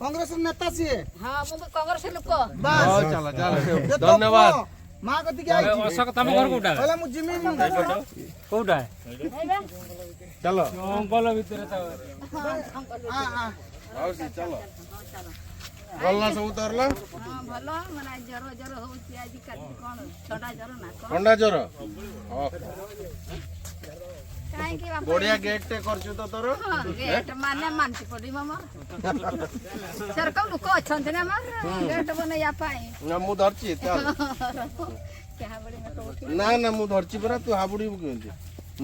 कांग्रेस नेता सी है हां मु कांग्रेस लोक बस चलो चलो धन्यवाद मां कति के आई अशोक तम घर कोटा पहला मु जिमी कोटा चलो जंगल भीतर हां हां आउसी चलो गल्ला सब उतरला हां भलो मना जरो जरो होची आज काटी कोन छोटा जरो ना कोन ठंडा ज्वर काहे की बाप बढ़िया गेट टे करछु तो तोर गेट माने मानती पड़ी मामा सरकम लोक अछंते ना मार गेट बनैया पाई ना मु धरची चल क्या बड़ी में तो ना ना मु धरची परा तू हाबुडी केंती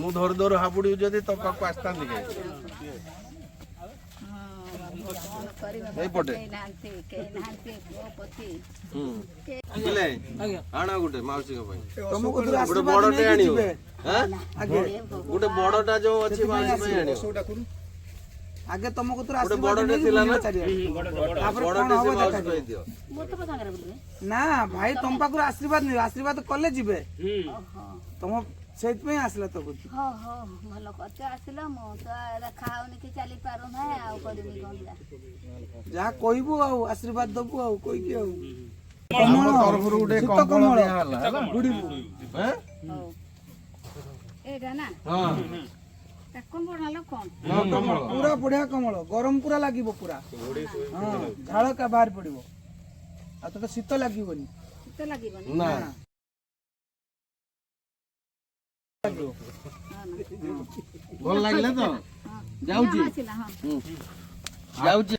मु धर धर हाबुडी जदी तो पास्ता दिखे नहीं पटे बुले आना गुटे माउसी को भाई तुमको तो गुटे बड़टे आनियो हां गुटे बड़टा जो अछि माउसी भाई आनियो आगे तुमको तो गुटे बड़टे थिला ना बड़टे से माउसी भाई दियो ना भाई तुम पाखु आशीर्वाद नहीं आशीर्वाद कले जिबे तुम सेत में आसला तो बुद्धि हां हां भलो कते आसिला मो तो खाउनी कि चली पारो ना आ करबी कोन जा कहबू आ आशीर्वाद दबू आ कोई के आ हमर तरफ गुटे कंबल दिया हला गुडीबू हैं एटा ना हां कोन बनालो कोन कंबल पूरा बढ़िया कमल गरम पूरा लागिबो पूरा हां झाळ का बाहर पड़िबो आ तो शीत लागिबोनी तो लागीबो ना भल लागले तो जाउची हां जाउची